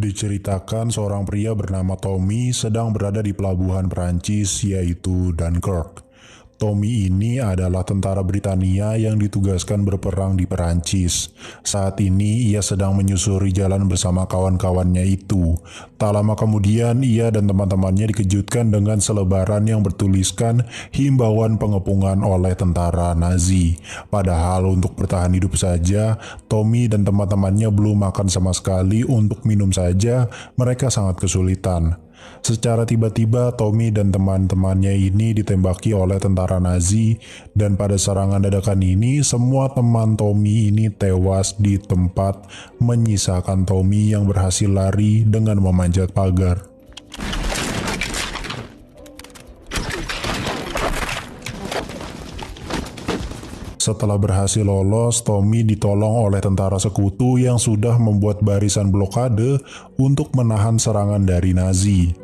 Diceritakan seorang pria bernama Tommy sedang berada di pelabuhan Perancis yaitu Dunkirk. Tommy ini adalah tentara Britania yang ditugaskan berperang di Perancis. Saat ini ia sedang menyusuri jalan bersama kawan-kawannya itu. Tak lama kemudian ia dan teman-temannya dikejutkan dengan selebaran yang bertuliskan himbauan pengepungan oleh tentara Nazi. Padahal untuk bertahan hidup saja, Tommy dan teman-temannya belum makan sama sekali. Untuk minum saja mereka sangat kesulitan. Secara tiba-tiba Tommy dan teman-temannya ini ditembaki oleh tentara Nazi, dan pada serangan dadakan ini semua teman Tommy ini tewas di tempat, menyisakan Tommy yang berhasil lari dengan memanjat pagar. Setelah berhasil lolos, Tommy ditolong oleh tentara sekutu yang sudah membuat barisan blokade untuk menahan serangan dari Nazi.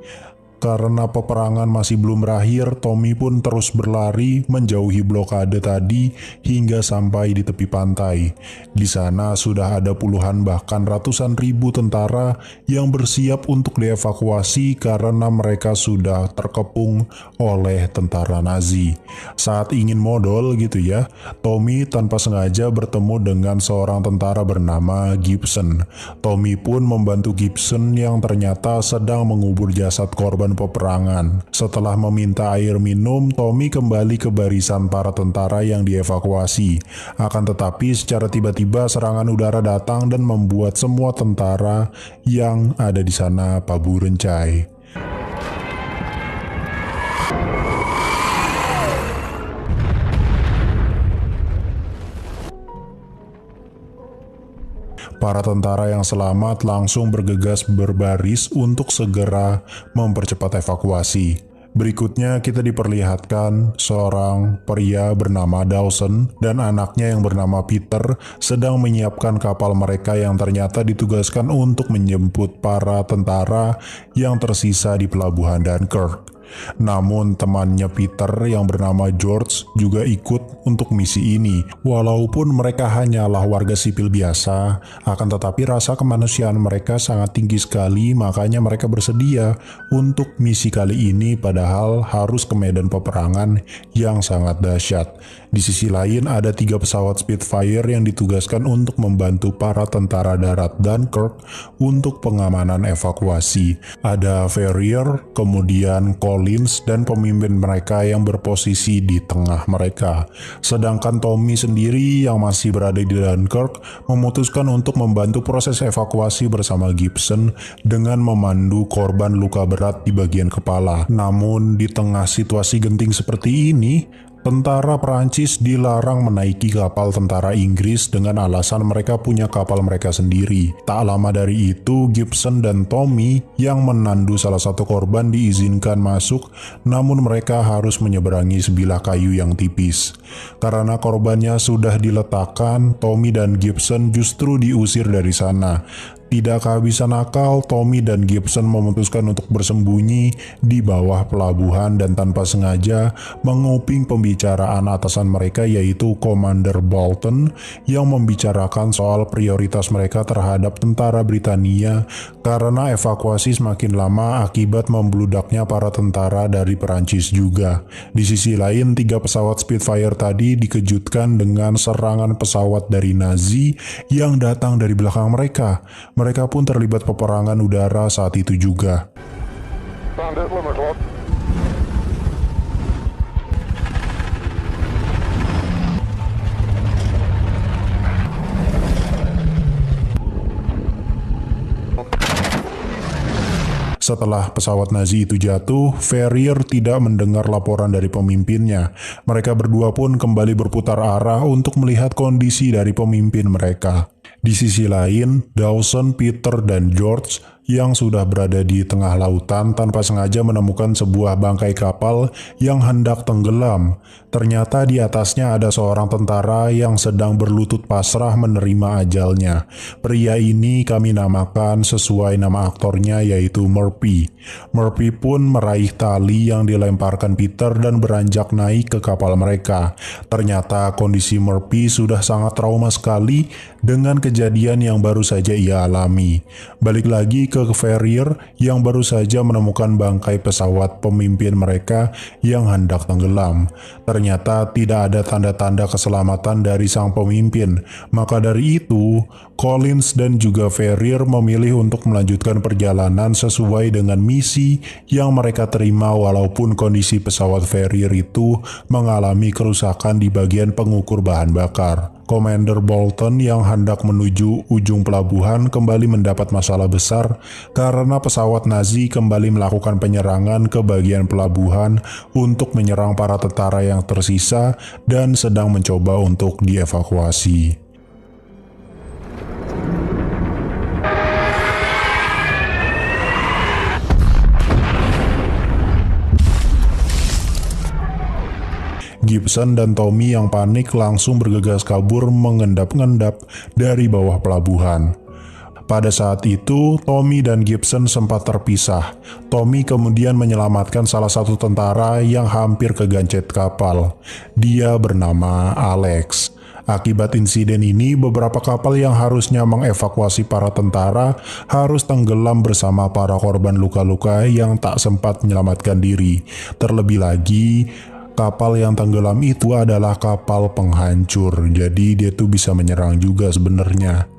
Karena peperangan masih belum berakhir, Tommy pun terus berlari menjauhi blokade tadi hingga sampai di tepi pantai. Di sana sudah ada puluhan bahkan ratusan ribu tentara yang bersiap untuk dievakuasi karena mereka sudah terkepung oleh tentara Nazi. Saat ingin modal gitu ya, Tommy tanpa sengaja bertemu dengan seorang tentara bernama Gibson. Tommy pun membantu Gibson yang ternyata sedang mengubur jasad korban peperangan. Setelah meminta air minum, Tommy kembali ke barisan para tentara yang dievakuasi. Akan tetapi secara tiba-tiba serangan udara datang dan membuat semua tentara yang ada di sana paburencai. Para tentara yang selamat langsung bergegas berbaris untuk segera mempercepat evakuasi. Berikutnya kita diperlihatkan seorang pria bernama Dawson dan anaknya yang bernama Peter sedang menyiapkan kapal mereka yang ternyata ditugaskan untuk menjemput para tentara yang tersisa di pelabuhan Dunkirk. Namun temannya Peter yang bernama George juga ikut untuk misi ini. Walaupun mereka hanyalah warga sipil biasa, akan tetapi rasa kemanusiaan mereka sangat tinggi sekali, makanya mereka bersedia untuk misi kali ini padahal harus ke medan peperangan yang sangat dahsyat. Di sisi lain ada 3 pesawat Spitfire yang ditugaskan untuk membantu para tentara darat Dunkirk untuk pengamanan evakuasi. Ada Ferrier, kemudian Collins dan pemimpin mereka yang berposisi di tengah mereka. Sedangkan Tommy sendiri yang masih berada di Dunkirk memutuskan untuk membantu proses evakuasi bersama Gibson dengan memandu korban luka berat di bagian kepala. Namun di tengah situasi genting seperti ini, tentara Perancis dilarang menaiki kapal tentara Inggris dengan alasan mereka punya kapal mereka sendiri. Tak lama dari itu, Gibson dan Tommy yang menandu salah satu korban diizinkan masuk, namun mereka harus menyeberangi sebilah kayu yang tipis. Karena korbannya sudah diletakkan, Tommy dan Gibson justru diusir dari sana. Tidak kehabisan akal, Tommy dan Gibson memutuskan untuk bersembunyi di bawah pelabuhan dan tanpa sengaja menguping pembicaraan atasan mereka yaitu Commander Bolton yang membicarakan soal prioritas mereka terhadap tentara Britania karena evakuasi semakin lama akibat membludaknya para tentara dari Perancis juga. Di sisi lain, 3 pesawat Spitfire tadi dikejutkan dengan serangan pesawat dari Nazi yang datang dari belakang mereka. Mereka pun terlibat peperangan udara saat itu juga. Setelah pesawat Nazi itu jatuh, Ferrier tidak mendengar laporan dari pemimpinnya. Mereka berdua pun kembali berputar arah untuk melihat kondisi dari pemimpin mereka. Di sisi lain, Dawson, Peter, dan George yang sudah berada di tengah lautan tanpa sengaja menemukan sebuah bangkai kapal yang hendak tenggelam. Ternyata di atasnya ada seorang tentara yang sedang berlutut pasrah menerima ajalnya. Pria ini kami namakan sesuai nama aktornya yaitu Murphy. Murphy pun meraih tali yang dilemparkan Peter dan beranjak naik ke kapal mereka. Ternyata kondisi Murphy sudah sangat trauma sekali dengan kejadian yang baru saja ia alami. Balik lagi ke ke Ferrier yang baru saja menemukan bangkai pesawat pemimpin mereka yang hendak tenggelam. Ternyata tidak ada tanda-tanda keselamatan dari sang pemimpin. Maka dari itu, Collins dan juga Ferrier memilih untuk melanjutkan perjalanan sesuai dengan misi yang mereka terima walaupun kondisi pesawat Ferrier itu mengalami kerusakan di bagian pengukur bahan bakar. Commander Bolton yang hendak menuju ujung pelabuhan kembali mendapat masalah besar karena pesawat Nazi kembali melakukan penyerangan ke bagian pelabuhan untuk menyerang para tentara yang tersisa dan sedang mencoba untuk dievakuasi. Gibson dan Tommy yang panik langsung bergegas kabur mengendap-endap dari bawah pelabuhan. Pada saat itu, Tommy dan Gibson sempat terpisah. Tommy kemudian menyelamatkan salah satu tentara yang hampir kegancet kapal. Dia bernama Alex. Akibat insiden ini, beberapa kapal yang harusnya mengevakuasi para tentara harus tenggelam bersama para korban luka-luka yang tak sempat menyelamatkan diri. Terlebih lagi, kapal yang tenggelam itu adalah kapal penghancur, jadi dia tuh bisa menyerang juga sebenarnya.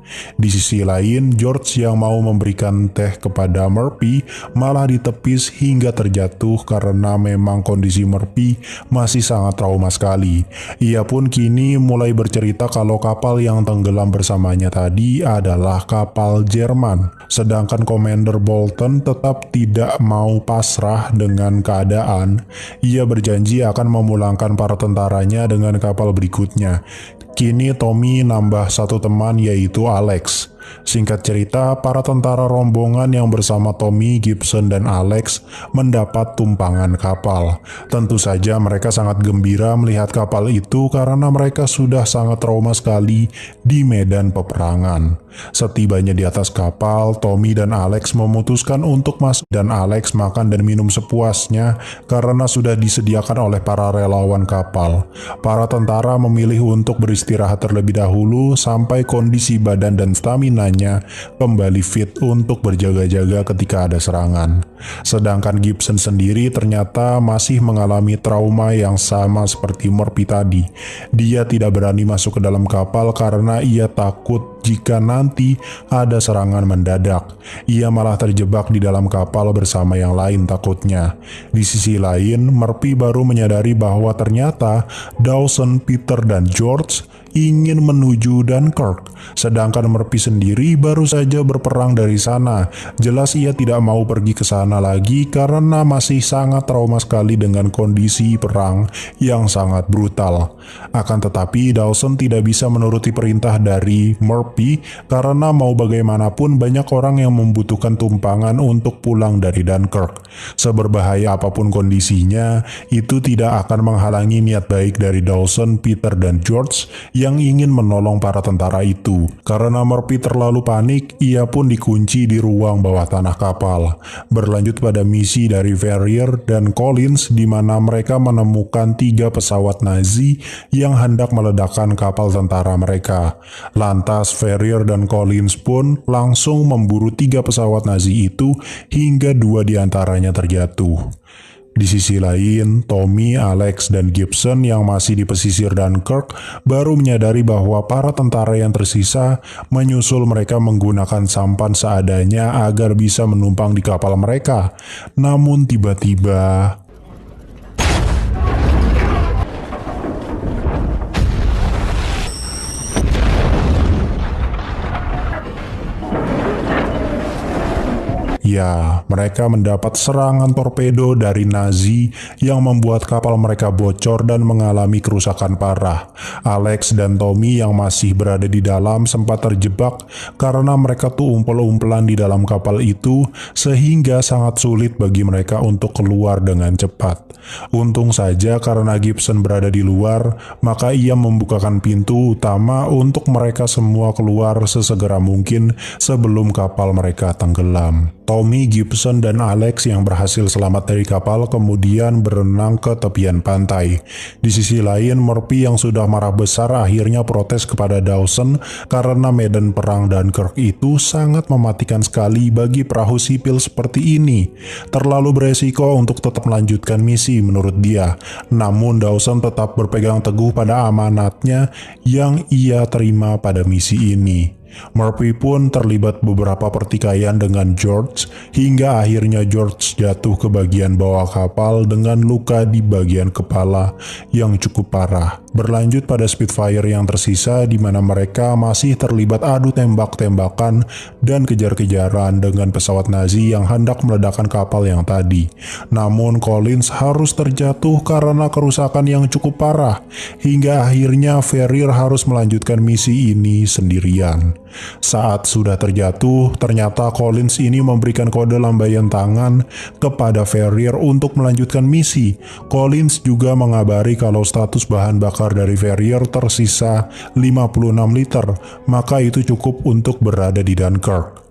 Di sisi lain, George yang mau memberikan teh kepada Murphy malah ditepis hingga terjatuh karena memang kondisi Murphy masih sangat trauma sekali. Ia pun kini mulai bercerita kalau kapal yang tenggelam bersamanya tadi adalah kapal Jerman. Sedangkan Commander Bolton tetap tidak mau pasrah dengan keadaan. Ia berjanji akan memulangkan para tentaranya dengan kapal berikutnya. Kini Tommy nambah satu teman yaitu Alex. Singkat cerita, para tentara rombongan yang bersama Tommy, Gibson, dan Alex mendapat tumpangan kapal. Tentu saja mereka sangat gembira melihat kapal itu karena mereka sudah sangat trauma sekali di medan peperangan. Setibanya di atas kapal, Tommy dan Alex memutuskan untuk masuk dan Alex makan dan minum sepuasnya karena sudah disediakan oleh para relawan kapal. Para tentara memilih untuk beristirahat terlebih dahulu sampai kondisi badan dan stamina kembali fit untuk berjaga-jaga ketika ada serangan. Sedangkan Gibson sendiri ternyata masih mengalami trauma yang sama seperti Murphy tadi. Dia tidak berani masuk ke dalam kapal karena ia takut jika nanti ada serangan mendadak. Ia malah terjebak di dalam kapal bersama yang lain takutnya. Di sisi lain, Murphy baru menyadari bahwa ternyata Dawson, Peter, dan George ingin menuju Dunkirk, sedangkan Murphy sendiri baru saja berperang dari sana. Jelas ia tidak mau pergi ke sana lagi karena masih sangat trauma sekali dengan kondisi perang yang sangat brutal. Akan tetapi Dawson tidak bisa menuruti perintah dari Murphy karena mau bagaimanapun banyak orang yang membutuhkan tumpangan untuk pulang dari Dunkirk. Seberbahaya apapun kondisinya, itu tidak akan menghalangi niat baik dari Dawson, Peter, dan George yang ingin menolong para tentara itu. Karena Murphy terlalu panik, ia pun dikunci di ruang bawah tanah kapal. Berlanjut pada misi dari Ferrier dan Collins di mana mereka menemukan 3 pesawat Nazi yang hendak meledakkan kapal tentara mereka. Lantas Ferrier dan Collins pun langsung memburu 3 pesawat Nazi itu hingga 2 diantaranya terjatuh. Di sisi lain, Tommy, Alex, dan Gibson yang masih di pesisir Dunkirk baru menyadari bahwa para tentara yang tersisa menyusul mereka menggunakan sampan seadanya agar bisa menumpang di kapal mereka. Namun tiba-tiba ya, mereka mendapat serangan torpedo dari Nazi yang membuat kapal mereka bocor dan mengalami kerusakan parah. Alex dan Tommy yang masih berada di dalam sempat terjebak karena mereka tuh umpel-umpelan di dalam kapal itu sehingga sangat sulit bagi mereka untuk keluar dengan cepat. Untung saja karena Gibson berada di luar, maka ia membukakan pintu utama untuk mereka semua keluar sesegera mungkin sebelum kapal mereka tenggelam. Tommy, Gibson, dan Alex yang berhasil selamat dari kapal kemudian berenang ke tepian pantai. Di sisi lain, Murphy yang sudah marah besar akhirnya protes kepada Dawson karena medan perang Dunkirk itu sangat mematikan sekali bagi perahu sipil seperti ini. Terlalu beresiko untuk tetap melanjutkan misi menurut dia. Namun Dawson tetap berpegang teguh pada amanatnya yang ia terima pada misi ini. Murphy pun terlibat beberapa pertikaian dengan George hingga akhirnya George jatuh ke bagian bawah kapal dengan luka di bagian kepala yang cukup parah. Berlanjut pada Spitfire yang tersisa di mana mereka masih terlibat adu tembak-tembakan dan kejar-kejaran dengan pesawat Nazi yang hendak meledakkan kapal yang tadi. Namun Collins harus terjatuh karena kerusakan yang cukup parah hingga akhirnya Ferrier harus melanjutkan misi ini sendirian. Saat sudah terjatuh, ternyata Collins ini memberikan kode lambaian tangan kepada Ferrier untuk melanjutkan misi. Collins juga mengabari kalau status bahan bakar dari Ferrier tersisa 56 liter, maka itu cukup untuk berada di Dunkirk.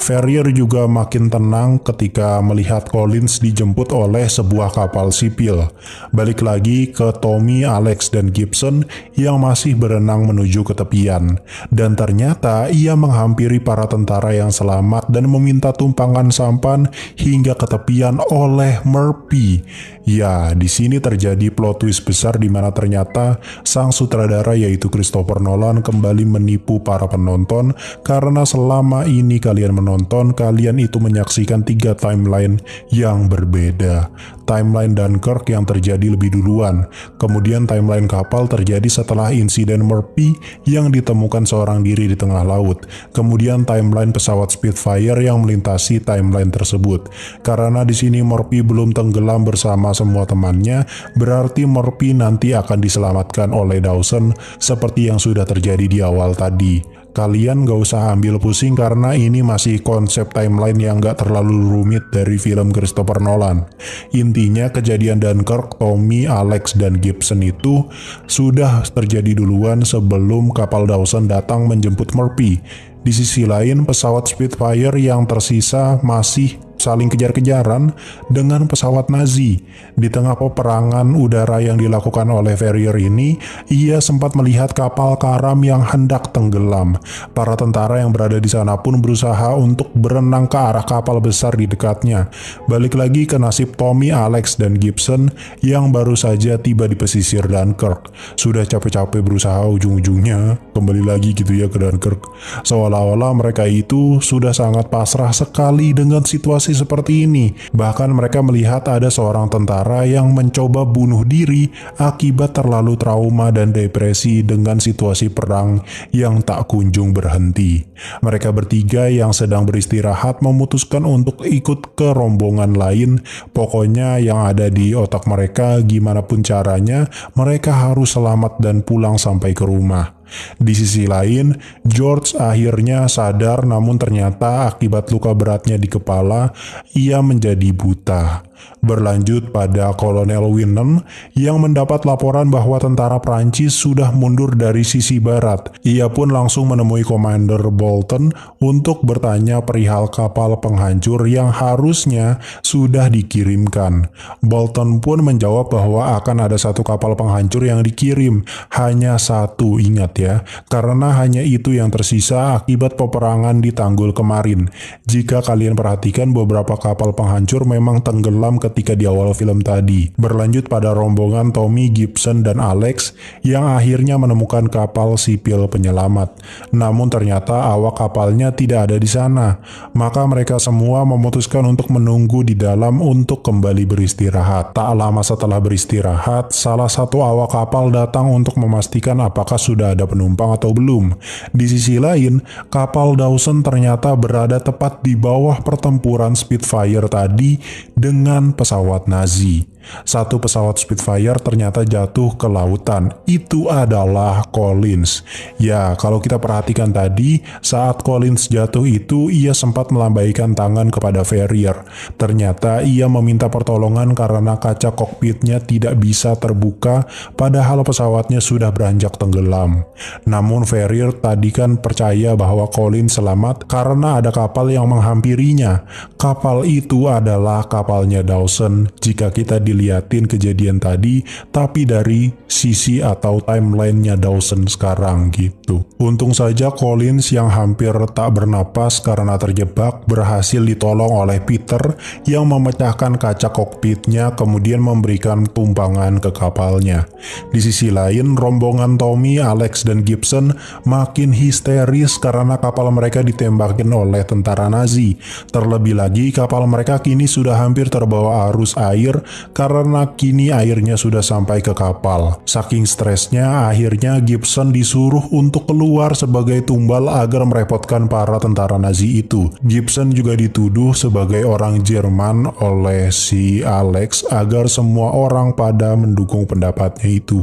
Ferrier juga makin tenang ketika melihat Collins dijemput oleh sebuah kapal sipil. Balik lagi ke Tommy, Alex, dan Gibson yang masih berenang menuju ke tepian. Dan ternyata ia menghampiri para tentara yang selamat dan meminta tumpangan sampan hingga ke tepian oleh Murphy. Ya, di sini terjadi plot twist besar di mana ternyata sang sutradara yaitu Christopher Nolan kembali menipu para penonton karena selama ini kalian menonton, kalian itu menyaksikan 3 timeline yang berbeda. Timeline Dunkirk yang terjadi lebih duluan, kemudian timeline kapal terjadi setelah insiden Murphy yang ditemukan seorang diri di tengah laut, kemudian timeline pesawat Spitfire yang melintasi timeline tersebut. Karena di sini Murphy belum tenggelam bersama semua temannya, berarti Murphy nanti akan diselamatkan oleh Dawson seperti yang sudah terjadi di awal tadi. Kalian gak usah ambil pusing karena ini masih konsep timeline yang gak terlalu rumit dari film Christopher Nolan. Intinya kejadian Dunkirk, Tommy, Alex, dan Gibson itu sudah terjadi duluan sebelum kapal Dawson datang menjemput Murphy. Di sisi lain, pesawat Spitfire yang tersisa masih saling kejar-kejaran dengan pesawat Nazi. Di tengah peperangan udara yang dilakukan oleh Ferrier ini, ia sempat melihat kapal karam yang hendak tenggelam. Para tentara yang berada di sana pun berusaha untuk berenang ke arah kapal besar di dekatnya. Balik lagi ke nasib Tommy, Alex, dan Gibson yang baru saja tiba di pesisir Dunkirk. Sudah capek-capek berusaha, ujung-ujungnya kembali lagi gitu ya ke Dunkirk. Seolah-olah mereka itu sudah sangat pasrah sekali dengan situasi seperti ini. Bahkan mereka melihat ada seorang tentara yang mencoba bunuh diri akibat terlalu trauma dan depresi dengan situasi perang yang tak kunjung berhenti. Mereka bertiga yang sedang beristirahat memutuskan untuk ikut ke rombongan lain. Pokoknya yang ada di otak mereka, gimana pun caranya mereka harus selamat dan pulang sampai ke rumah. Di sisi lain, George akhirnya sadar namun ternyata akibat luka beratnya di kepala, ia menjadi buta. Berlanjut pada Kolonel Winnan yang mendapat laporan bahwa tentara Prancis sudah mundur dari sisi barat. Ia pun langsung menemui Commander Bolton untuk bertanya perihal kapal penghancur yang harusnya sudah dikirimkan. Bolton pun menjawab bahwa akan ada satu kapal penghancur yang dikirim, hanya satu, ingat ya, karena hanya itu yang tersisa akibat peperangan di Tanggul kemarin. Jika kalian perhatikan, beberapa kapal penghancur memang tenggelam ketika di awal film tadi. Berlanjut pada rombongan Tommy, Gibson, dan Alex yang akhirnya menemukan kapal sipil penyelamat. Namun ternyata awak kapalnya tidak ada di sana. Maka mereka semua memutuskan untuk menunggu di dalam untuk kembali beristirahat. Tak lama setelah beristirahat, salah satu awak kapal datang untuk memastikan apakah sudah ada penumpang atau belum. Di sisi lain, kapal Dawson ternyata berada tepat di bawah pertempuran Spitfire tadi dengan pesawat Nazi. Satu pesawat Spitfire ternyata jatuh ke lautan. Itu adalah Collins. Ya, kalau kita perhatikan tadi, saat Collins jatuh itu, ia sempat melambaikan tangan kepada Ferrier. Ternyata ia meminta pertolongan karena kaca kokpitnya tidak bisa terbuka, padahal pesawatnya sudah beranjak tenggelam. Namun Ferrier tadi kan percaya bahwa Collins selamat karena ada kapal yang menghampirinya. Kapal itu adalah kapalnya Dawson jika kita dilihatin kejadian tadi, tapi dari sisi atau timelinenya Dawson sekarang gitu. Untung saja Collins yang hampir tak bernapas karena terjebak berhasil ditolong oleh Peter yang memecahkan kaca kokpitnya kemudian memberikan tumpangan ke kapalnya. Di sisi lain, rombongan Tommy, Alex, dan Gibson makin histeris karena kapal mereka ditembakin oleh tentara Nazi. Terlebih lagi, kapal mereka kini sudah hampir terbawa arus air karena kini airnya sudah sampai ke kapal. Saking stresnya, akhirnya Gibson disuruh untuk keluar sebagai tumbal agar merepotkan para tentara Nazi itu. Gibson juga dituduh sebagai orang Jerman oleh si Alex agar semua orang pada mendukung pendapatnya itu.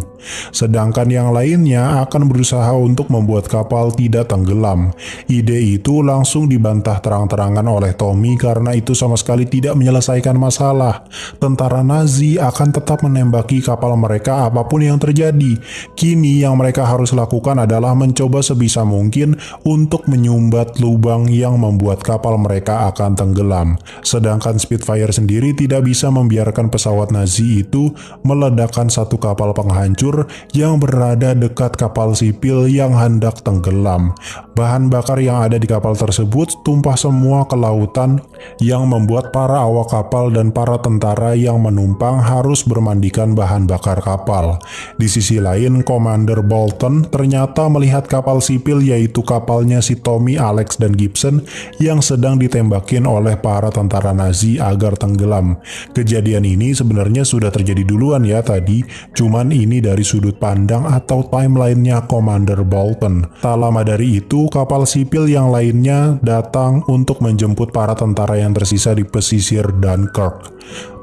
Sedangkan yang lainnya akan berusaha untuk membuat kapal tidak tenggelam. Ide itu langsung dibantah terang-terangan oleh Tommy karena itu sama sekali tidak menyelesaikan masalah. Tentara Nazi akan tetap menembaki kapal mereka apapun yang terjadi. Kini yang mereka harus lakukan adalah mencoba sebisa mungkin untuk menyumbat lubang yang membuat kapal mereka akan tenggelam. Sedangkan Spitfire sendiri tidak bisa membiarkan pesawat Nazi itu meledakkan satu kapal penghancur yang berada dekat kapal sipil yang hendak tenggelam. Bahan bakar yang ada di kapal tersebut tumpah semua ke lautan yang membuat para awak kapal dan para tentara yang menumpang harus bermandikan bahan bakar kapal. Di sisi lain, Commander Bolton ternyata melihat kapal sipil yaitu kapalnya si Tommy, Alex, dan Gibson yang sedang ditembakin oleh para tentara Nazi agar tenggelam. Kejadian ini sebenarnya sudah terjadi duluan ya tadi, cuman ini dari sudut pandang atau timelinenya Commander Bolton. Tak lama dari itu, kapal sipil yang lainnya datang untuk menjemput para tentara yang tersisa di pesisir Dunkirk.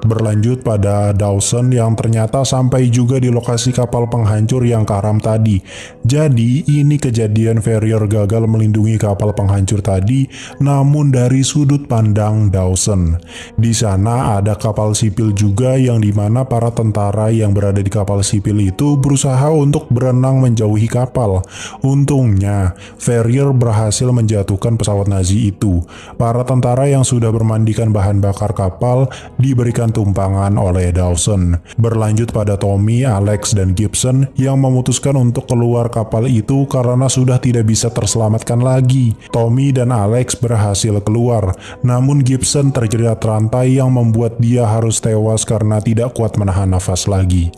Berlanjut pada Dawson yang ternyata sampai juga di lokasi kapal penghancur yang karam tadi. Jadi ini kejadian Ferrier gagal melindungi kapal penghancur tadi, namun dari sudut pandang Dawson. Di sana ada kapal sipil juga yang dimana para tentara yang berada di kapal sipil itu berusaha untuk berenang menjauhi kapal. Untungnya Ferrier berhasil menjatuhkan pesawat Nazi itu. Para tentara yang sudah bermandikan bahan bakar kapal diberikan tumpangan oleh Dawson. Berlanjut pada Tommy, Alex, dan Gibson yang memutuskan untuk keluar kapal itu karena sudah tidak bisa terselamatkan lagi. Tommy dan Alex berhasil keluar, namun Gibson terjerat rantai yang membuat dia harus tewas karena tidak kuat menahan nafas lagi.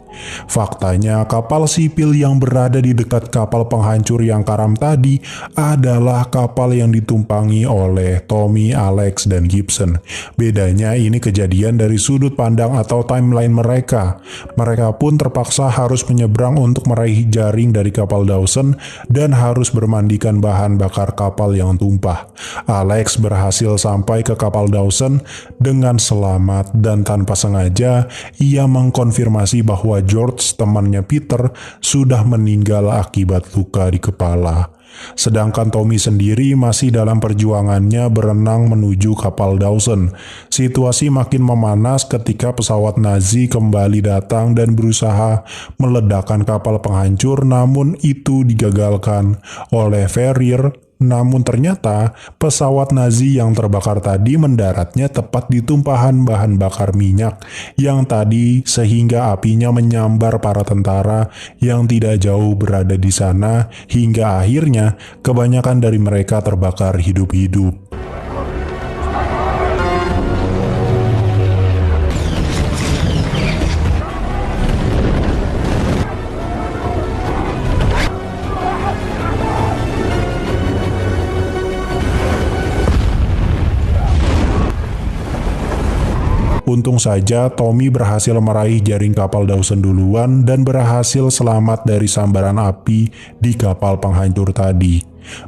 Faktanya, kapal sipil yang berada di dekat kapal penghancur yang karam tadi adalah kapal yang ditumpangi oleh Tommy, Alex, dan Gibson. Bedanya ini kejadian dari sudut pandang atau timeline mereka. Mereka pun terpaksa harus menyeberang untuk meraih jaring dari kapal Dawson dan harus bermandikan bahan bakar kapal yang tumpah. Alex berhasil sampai ke kapal Dawson dengan selamat dan tanpa sengaja ia mengkonfirmasi bahwa George, temannya Peter, sudah meninggal akibat luka di kepala. Sedangkan Tommy sendiri masih dalam perjuangannya berenang menuju kapal Dawson. Situasi makin memanas ketika pesawat Nazi kembali datang dan berusaha meledakkan kapal penghancur, namun itu digagalkan oleh Ferrier. Namun ternyata pesawat Nazi yang terbakar tadi mendaratnya tepat di tumpahan bahan bakar minyak yang tadi sehingga apinya menyambar para tentara yang tidak jauh berada di sana hingga akhirnya kebanyakan dari mereka terbakar hidup-hidup. Untung saja Tommy berhasil meraih jaring kapal Dawson duluan dan berhasil selamat dari sambaran api di kapal penghancur tadi.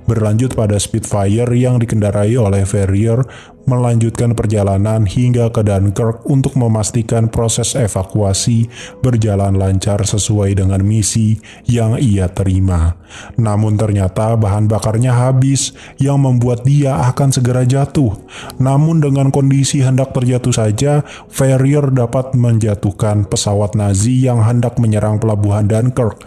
Berlanjut pada Spitfire yang dikendarai oleh Ferrier melanjutkan perjalanan hingga ke Dunkirk untuk memastikan proses evakuasi berjalan lancar sesuai dengan misi yang ia terima. Namun ternyata bahan bakarnya habis yang membuat dia akan segera jatuh. Namun dengan kondisi hendak terjatuh saja, Ferrier dapat menjatuhkan pesawat Nazi yang hendak menyerang pelabuhan Dunkirk.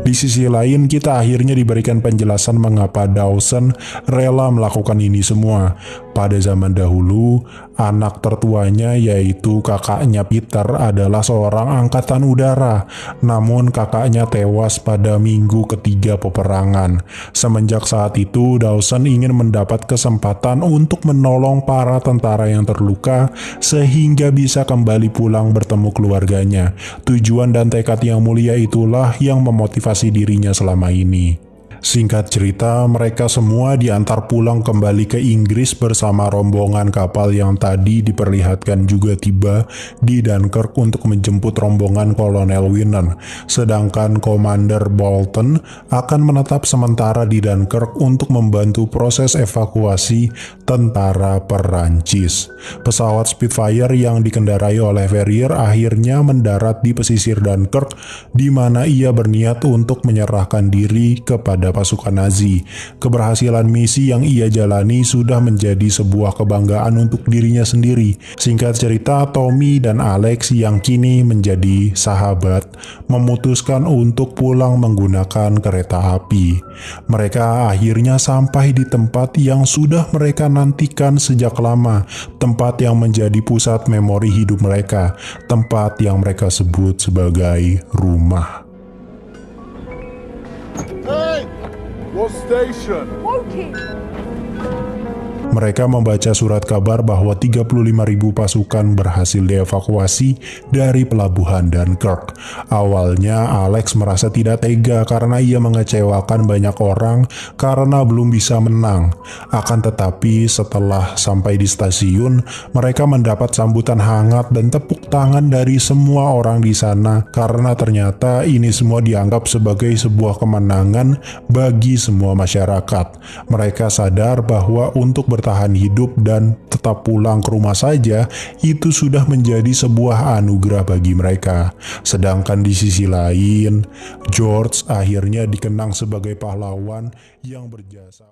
Di sisi lain, kita akhirnya diberikan penjelasan mengapa Dawson rela melakukan ini semua. Pada zaman dahulu, anak tertuanya yaitu kakaknya Peter adalah seorang angkatan udara. Namun kakaknya tewas pada minggu ketiga peperangan. Semenjak saat itu, Dawson ingin mendapat kesempatan untuk menolong para tentara yang terluka sehingga bisa kembali pulang bertemu keluarganya. Tujuan dan tekad yang mulia itulah yang memotivasi dirinya selama ini. Singkat cerita, mereka semua diantar pulang kembali ke Inggris bersama rombongan kapal yang tadi diperlihatkan juga tiba di Dunkirk untuk menjemput rombongan Kolonel Winnan. Sedangkan Komander Bolton akan menetap sementara di Dunkirk untuk membantu proses evakuasi tentara Perancis. Pesawat Spitfire yang dikendarai oleh Ferrier akhirnya mendarat di pesisir Dunkirk, di mana ia berniat untuk menyerahkan diri kepada pasukan Nazi. Keberhasilan misi yang ia jalani sudah menjadi sebuah kebanggaan untuk dirinya sendiri. Singkat cerita, Tommy dan Alex yang kini menjadi sahabat memutuskan untuk pulang menggunakan kereta api. Mereka akhirnya sampai di tempat yang sudah mereka nantikan sejak lama, tempat yang menjadi pusat memori hidup mereka, tempat yang mereka sebut sebagai rumah. What station? Woking! Mereka membaca surat kabar bahwa 35.000 pasukan berhasil dievakuasi dari pelabuhan Dunkirk. Awalnya Alex merasa tidak tega karena ia mengecewakan banyak orang karena belum bisa menang. Akan tetapi setelah sampai di stasiun, mereka mendapat sambutan hangat dan tepuk tangan dari semua orang di sana karena ternyata ini semua dianggap sebagai sebuah kemenangan bagi semua masyarakat. Mereka sadar bahwa untuk bertahan hidup dan tetap pulang ke rumah saja itu sudah menjadi sebuah anugerah bagi mereka. Sedangkan di sisi lain, George akhirnya dikenang sebagai pahlawan yang berjasa.